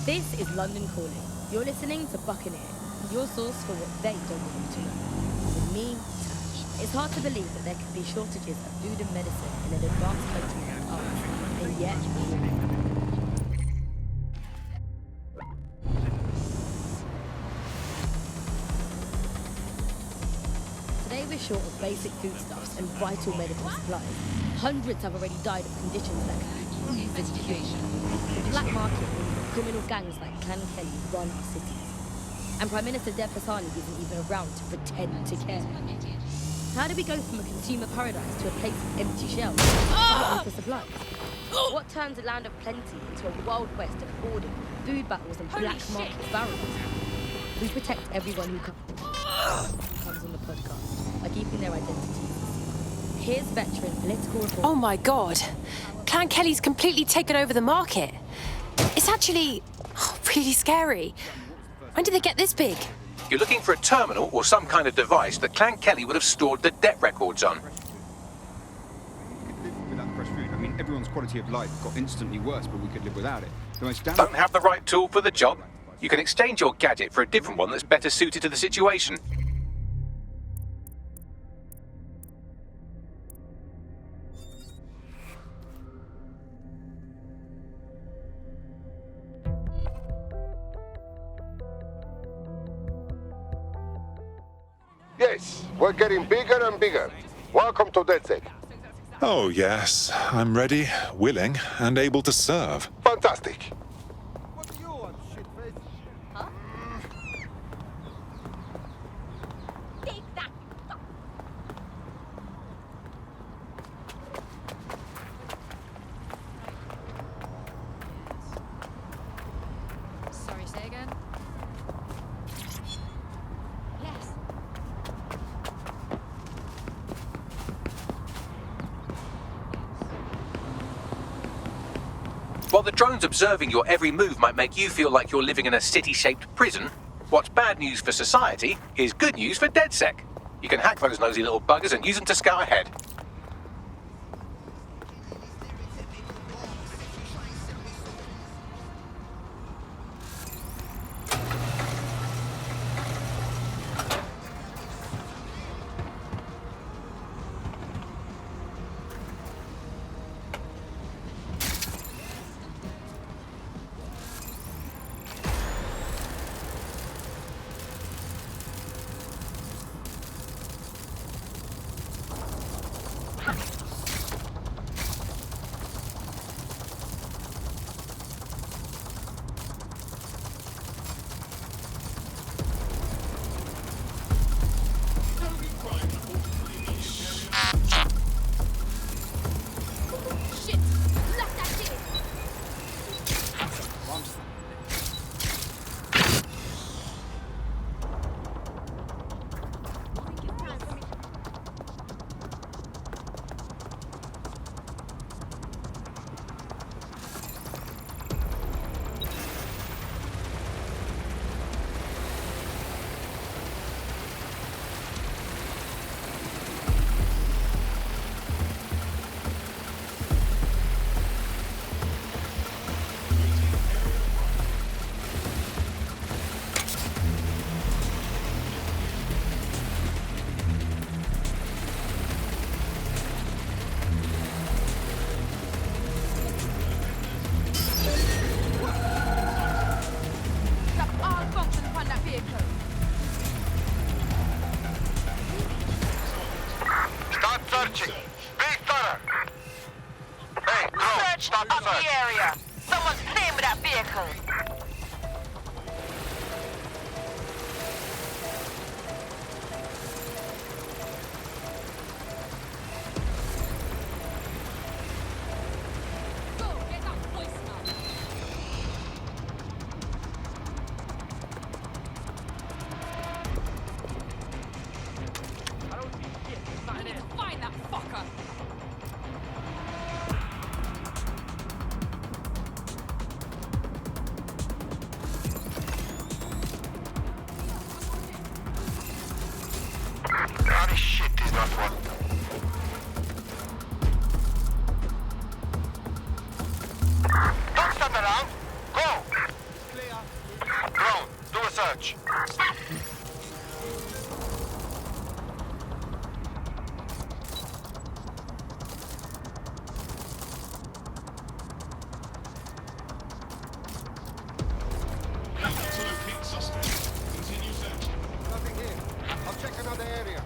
This is London Calling. You're listening to Buccaneer, your source for what they don't want you to know. With me, Tash. It's hard to believe that there could be shortages of food and medicine in an advanced country like ours, and yet today we're short of basic foodstuffs and vital medical supplies. Hundreds have already died of conditions that can be easily cured. The black market means that criminal gangs like Clan Kelly run our cities. And Prime Minister Dev Hassani isn't even around to pretend to care. How do we go from a consumer paradise to a place of empty shelves for supplies? What turns a land of plenty into a wild west of hoarding, food battles and black market barons? We protect everyone who comes on the podcast by keeping their identities. Here's veteran political reporter. Oh my god. Clan Kelly's completely taken over the market. It's actually really scary. When did they get this big? You're looking for a terminal or some kind of device that Clan Kelly would have stored the debt records on. Without fresh food, I mean, everyone's quality of life got instantly worse, but we could live without it. The most Don't have the right tool for the job? You can exchange your gadget for a different one that's better suited to the situation. Yes, we're getting bigger and bigger. Welcome to DedSec. Oh, yes. I'm ready, willing, and able to serve. Fantastic. What do you want, shitface? Huh? Take that! Sorry, say again? Yes. While the drones observing your every move might make you feel like you're living in a city-shaped prison, what's bad news for society is good news for DedSec. You can hack those nosy little buggers and use them to scout ahead. Start searching. Be thorough. Hey, go. Start Up search. the area. Someone's playing with that vehicle. Find that fucker! Ah, this shit is not one. Don't stand around. Go. search. Nothing here. I'll check another area.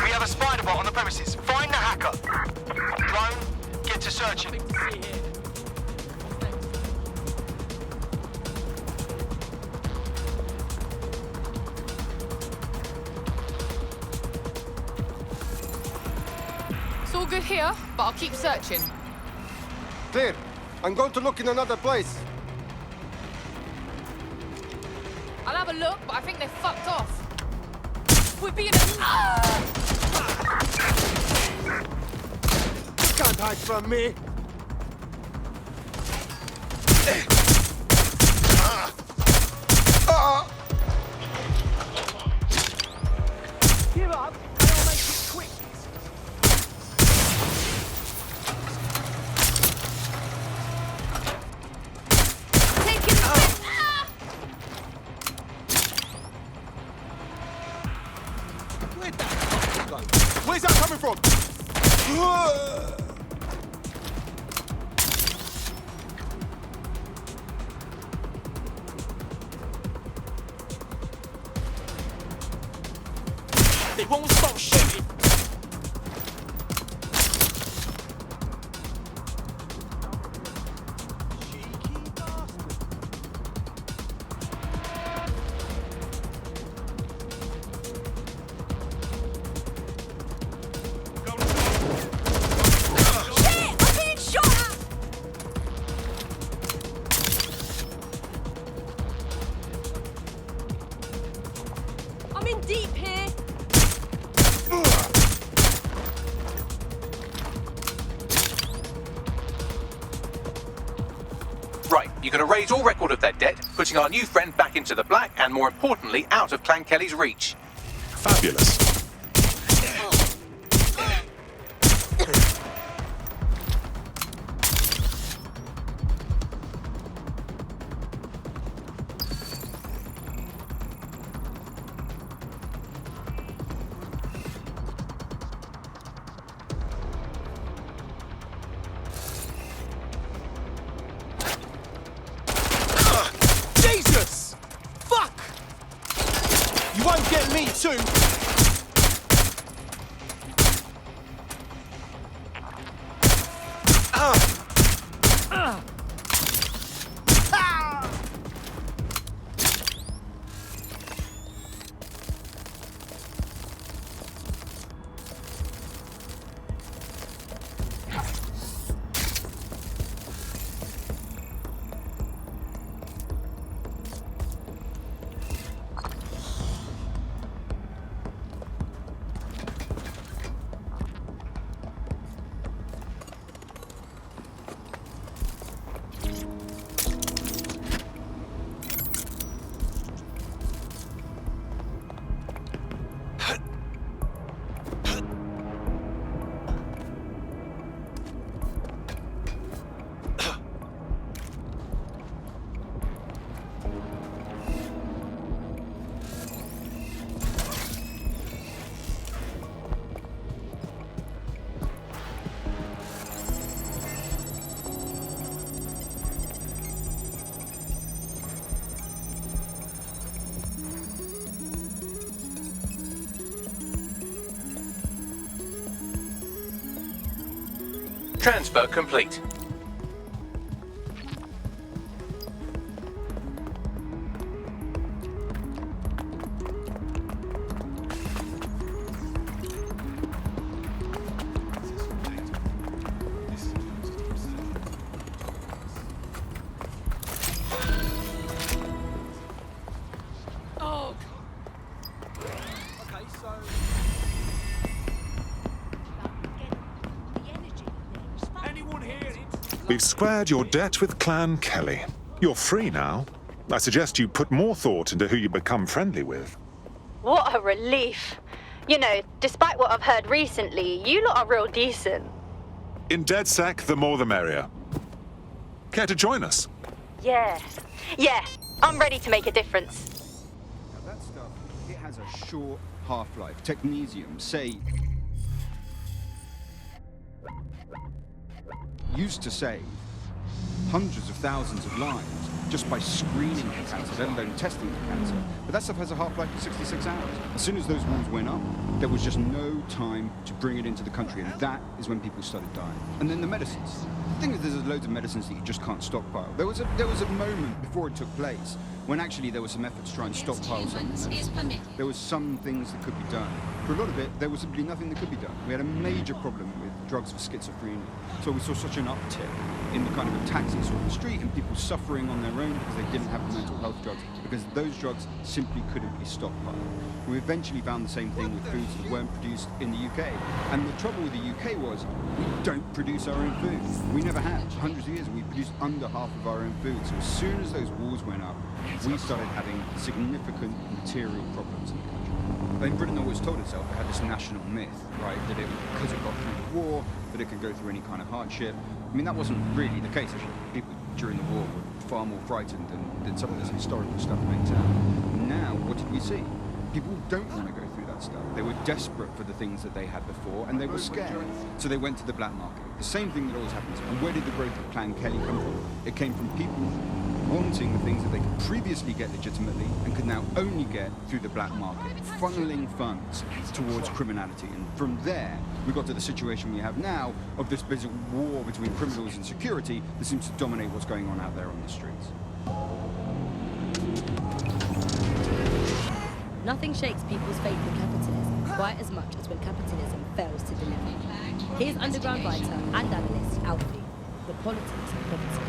We have a spider bot on the premises. Find the hacker. Drone, get to searching. It's all good here, but I'll keep searching. Clear. I'm going to look in another place. I'll have a look, but I think they're fucked off. We're being You can't hide from me. Give up, and I'll make it quick. Taking Where the fuck you going? Where's that coming from? They won't stop shooting. Cheeky bastard. Shit! I'm being shot at! I'm in deep here. Right, you can erase all record of their debt, putting our new friend back into the black and, more importantly, out of Clan Kelly's reach. Fabulous. Jesus! Fuck! You won't get me too! Transfer complete. We've squared your debt with Clan Kelly. You're free now. I suggest you put more thought into who you become friendly with. What a relief. You know, despite what I've heard recently, you lot are real decent. In DedSec, the more the merrier. Care to join us? Yeah, I'm ready to make a difference. Now that stuff, it has a short half-life. Technetium, say, used to save hundreds of thousands of lives just by screening for cancer, let alone testing for cancer. But that stuff has a half-life of 66 hours. As soon as those walls went up, there was just no time to bring it into the country, and that is when people started dying. And then the medicines. The thing is, there's loads of medicines that you just can't stockpile. There was a moment before it took place when actually there were some efforts to try and stockpile some medicines. There was some things that could be done. For a lot of it, there was simply nothing that could be done. We had a major problem with drugs for schizophrenia. So we saw such an uptick in the kind of attacks that you saw on the street and people suffering on their own because they didn't have the mental health drugs, because those drugs simply couldn't be stockpiled. We eventually found the same thing with foods that weren't produced in the UK. And the trouble with the UK was we don't produce our own food. We never have. For hundreds of years, we produced under half of our own food. So as soon as those wars went up, we started having significant material problems in the country. And Britain always told itself it had this national myth, right, that it, because it got through the war, that it could go through any kind of hardship. I mean, that wasn't really the case. Actually, people during the war were far more frightened than some of this historical stuff makes out. Now, what did we see? People don't want to go through that stuff. They were desperate for the things that they had before, and they were scared. So they went to the black market. The same thing that always happens. And where did the growth of Clan Kelly come from? It came from people wanting the things that they could previously get legitimately and could now only get through the black market, funneling funds towards criminality. And from there, we got to the situation we have now of this basic war between criminals and security that seems to dominate what's going on out there on the streets. Nothing shakes people's faith in capitalism quite as much as when capitalism fails to deliver. Here's underground writer and analyst Alfie, The Politics of Property.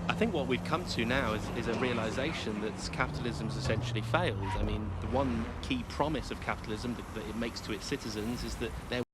I think what we've come to now is a realization that capitalism's essentially failed. I mean, the one key promise of capitalism that it makes to its citizens is that they're